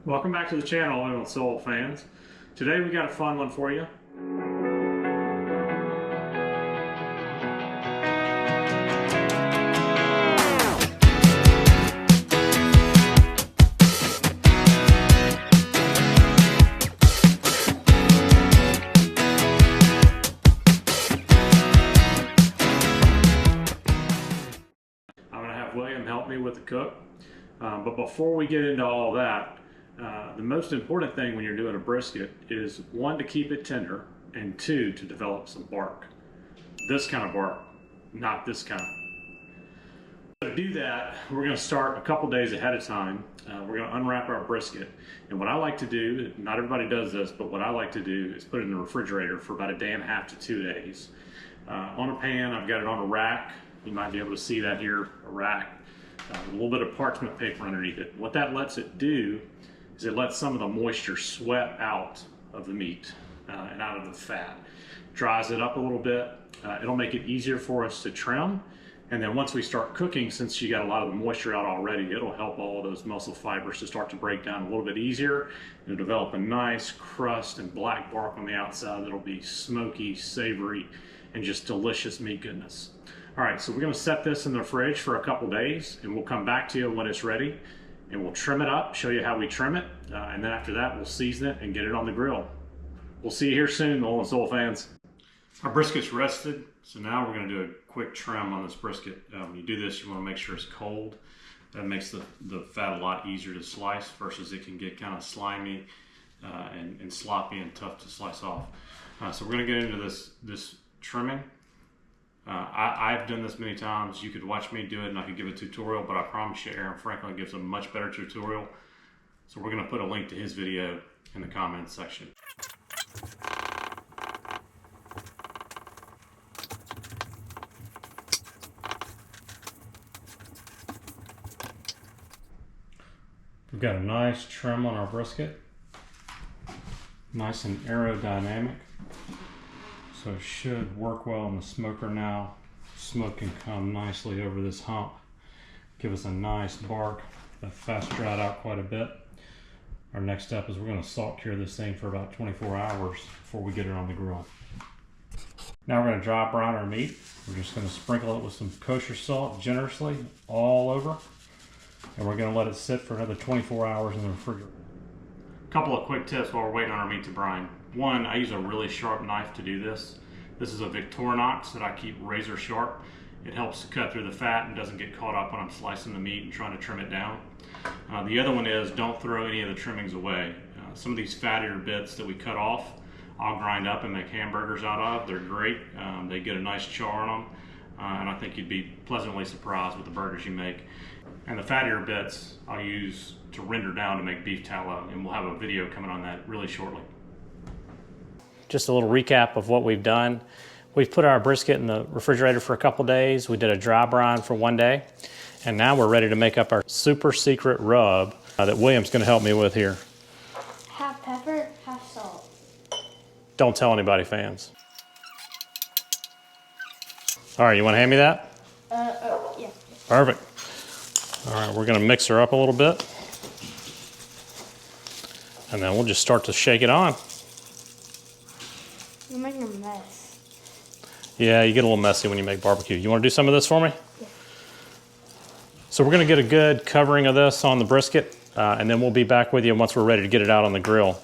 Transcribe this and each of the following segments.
Welcome back to the channel, Oil and Soul fans. Today we got a fun one for you. I'm going to have William help me with the cook. But before we get into all that, the most important thing when you're doing a brisket is one, to keep it tender, and two, to develop some bark. This kind of bark, not this kind. To do that, we're going to start a couple days ahead of time. We're going to unwrap our brisket, and what I like to do, not everybody does this, but what I like to do is put it in the refrigerator for about a day and a half to 2 days. On a pan, I've got it on a rack. You might be able to see that here, a rack. With a little bit of parchment paper underneath it. What that lets it do is it lets some of the moisture sweat out of the meat and out of the fat. Dries it up a little bit. It'll make it easier for us to trim. And then once we start cooking, since you got a lot of the moisture out already, it'll help all of those muscle fibers to start to break down a little bit easier. It'll develop a nice crust and black bark on the outside that'll be smoky, savory, and just delicious meat goodness. All right, so we're gonna set this in the fridge for a couple days, and we'll come back to you when it's ready, and we'll trim it up, show you how we trim it, and then after that, we'll season it and get it on the grill. We'll see you here soon, Oil and Soul fans. Our brisket's rested, so now we're gonna do a quick trim on this brisket. When you do this, you wanna make sure it's cold. That makes the fat a lot easier to slice versus it can get kind of slimy and sloppy and tough to slice off. So we're gonna get into this trimming. I've done this many times. You could watch me do it and I could give a tutorial, but I promise you Aaron Franklin gives a much better tutorial. So we're going to put a link to his video in the comments section. We've got a nice trim on our brisket. Nice and aerodynamic. So it should work well in the smoker now. Smoke can come nicely over this hump. Give us a nice bark. The fat's dried out quite a bit. Our next step is we're going to salt cure this thing for about 24 hours before we get it on the grill. Now we're going to dry brine our meat. We're just going to sprinkle it with some kosher salt generously all over. And we're going to let it sit for another 24 hours in the refrigerator. A couple of quick tips while we're waiting on our meat to brine. One, I use a really sharp knife to do this. This is a Victorinox that I keep razor sharp. It helps to cut through the fat and doesn't get caught up when I'm slicing the meat and trying to trim it down. The other one is don't throw any of the trimmings away. Some of these fattier bits that we cut off, I'll grind up and make hamburgers out of. They're great. They get a nice char on them. And I think you'd be pleasantly surprised with the burgers you make. And the fattier bits I'll use to render down to make beef tallow, and we'll have a video coming on that really shortly. Just a little recap of what we've done. We've put our brisket in the refrigerator for a couple days. We did a dry brine for 1 day, and now we're ready to make up our super secret rub that William's going to help me with here. Half pepper, half salt. Don't tell anybody, fans. All right, you want to hand me that? Yeah. Perfect. All right, we're going to mix her up a little bit. And then we'll just start to shake it on. You're making a mess. Yeah, you get a little messy when you make barbecue. You want to do some of this for me? Yeah. So we're going to get a good covering of this on the brisket, and then we'll be back with you once we're ready to get it out on the grill.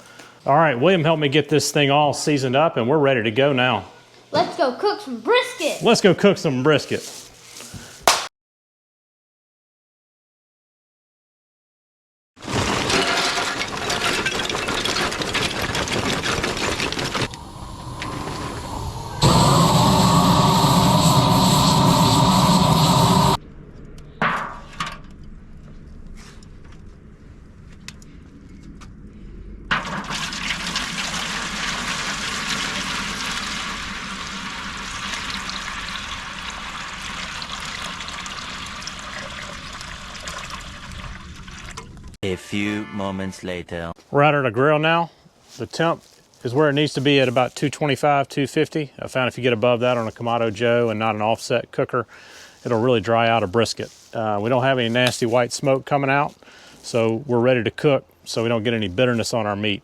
All right, William helped me get this thing all seasoned up, and we're ready to go now. Let's go cook some brisket. Let's go cook some brisket. A few moments later. We're out at a grill now. The temp is where it needs to be at about 225, 250. I found if you get above that on a Kamado Joe and not an offset cooker, it'll really dry out a brisket. We don't have any nasty white smoke coming out, so we're ready to cook so we don't get any bitterness on our meat.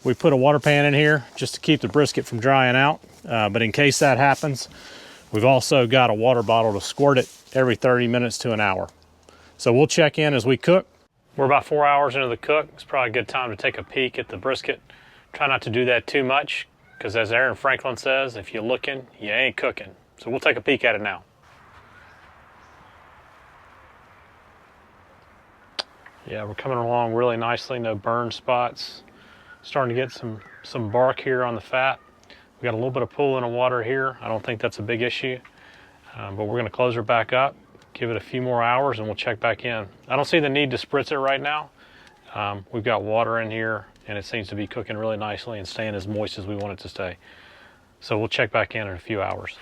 We put a water pan in here just to keep the brisket from drying out, but in case that happens, we've also got a water bottle to squirt it every 30 minutes to an hour. So we'll check in as we cook. We're about 4 hours into the cook. It's probably a good time to take a peek at the brisket. Try not to do that too much, because as Aaron Franklin says, if you're looking, you ain't cooking. So we'll take a peek at it now. Yeah, we're coming along really nicely, no burn spots. Starting to get some bark here on the fat. We got a little bit of pooling of water here. I don't think that's a big issue, but we're gonna close her back up, give it a few more hours, and we'll check back in. I don't see the need to spritz it right now. We've got water in here, and it seems to be cooking really nicely and staying as moist as we want it to stay. So we'll check back in a few hours.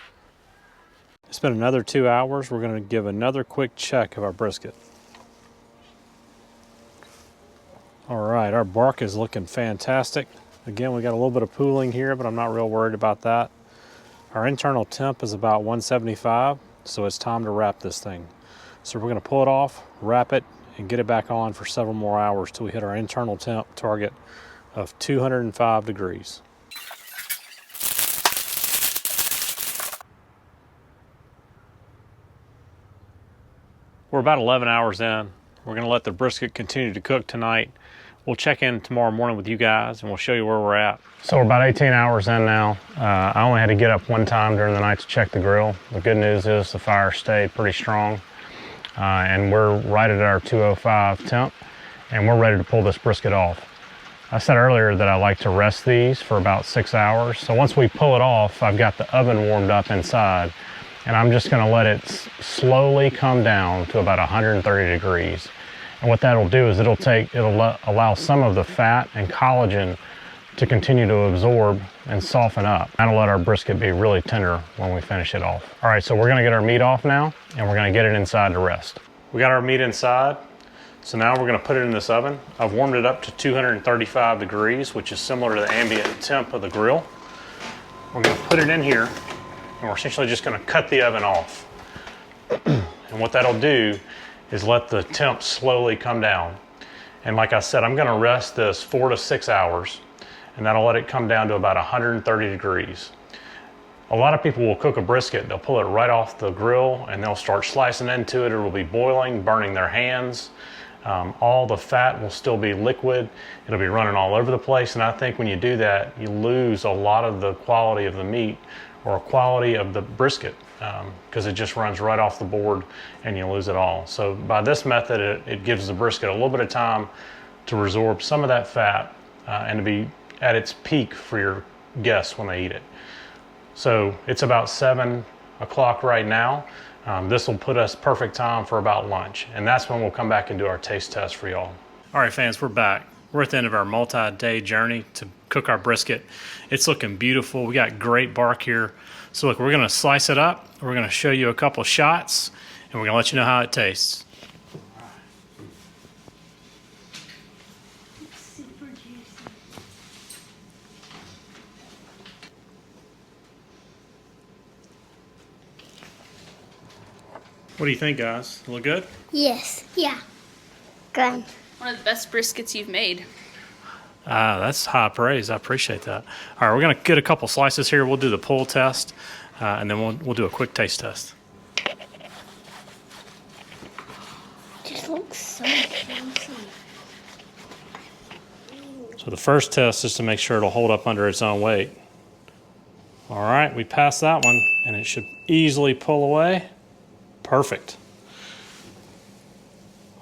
It's been another 2 hours. We're gonna give another quick check of our brisket. All right, our bark is looking fantastic. Again, we got a little bit of pooling here, but I'm not real worried about that. Our internal temp is about 175, so it's time to wrap this thing. So we're gonna pull it off, wrap it, and get it back on for several more hours till we hit our internal temp target of 205 degrees. We're about 11 hours in. We're gonna let the brisket continue to cook tonight. We'll check in tomorrow morning with you guys and we'll show you where we're at. So we're about 18 hours in now. I only had to get up one time during the night to check the grill. The good news is the fire stayed pretty strong. And we're right at our 205 temp, and we're ready to pull this brisket off. I said earlier that I like to rest these for about 6 hours. So once we pull it off, I've got the oven warmed up inside, and I'm just gonna let it slowly come down to about 130 degrees. And what that'll do is it'll allow some of the fat and collagen to continue to absorb and soften up. That'll let our brisket be really tender when we finish it off. All right, so we're gonna get our meat off now, and we're gonna get it inside to rest. We got our meat inside, so now we're gonna put it in this oven. I've warmed it up to 235 degrees, which is similar to the ambient temp of the grill. We're gonna put it in here, and we're essentially just gonna cut the oven off. And what that'll do is let the temp slowly come down. And like I said, I'm gonna rest this 4 to 6 hours, and that'll let it come down to about 130 degrees. A lot of people will cook a brisket, they'll pull it right off the grill and they'll start slicing into it. It will be boiling, burning their hands. All the fat will still be liquid. It'll be running all over the place. And I think when you do that, you lose a lot of the quality of the meat or quality of the brisket, because it just runs right off the board and you lose it all. So by this method, it gives the brisket a little bit of time to resorb some of that fat and to be at its peak for your guests when they eat it. So it's about 7 o'clock right now. This will put us perfect time for about lunch, and that's when we'll come back and do our taste test for y'all. All right, fans, we're back. We're at the end of our multi-day journey to cook our brisket. It's looking beautiful. We got great bark here. So look, we're gonna slice it up. We're gonna show you a couple shots, and we're gonna let you know how it tastes. Super juicy. What do you think, guys? Look good? Yes. Yeah. Good. One of the best briskets you've made. That's high praise. I appreciate that. All right, we're gonna get a couple slices here. We'll do the pull test, and then we'll do a quick taste test. Just looks so juicy. So the first test is to make sure it'll hold up under its own weight. All right, we passed that one, and it should easily pull away. Perfect.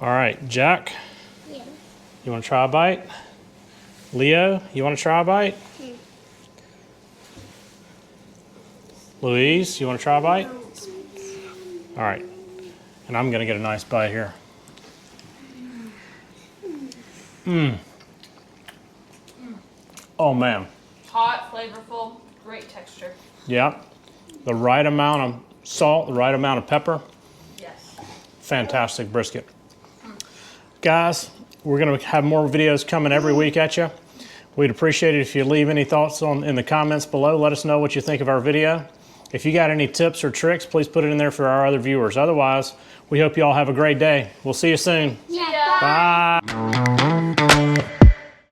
All right, Jack, Yeah. you wanna try a bite? Leo, you wanna try a bite? Louise, you wanna try a bite? All right, and I'm gonna get a nice bite here. Oh man, Hot, flavorful, great texture. yeah. The right amount of salt, the right amount of pepper. Yes. Fantastic brisket. Guys, we're gonna have more videos coming every week at you. We'd appreciate it if you leave any thoughts in the comments below. Let us know what you think of our video. If you got any tips or tricks, please put it in there for our other viewers. Otherwise, we hope you all have a great day. We'll see you soon. Yeah. Bye.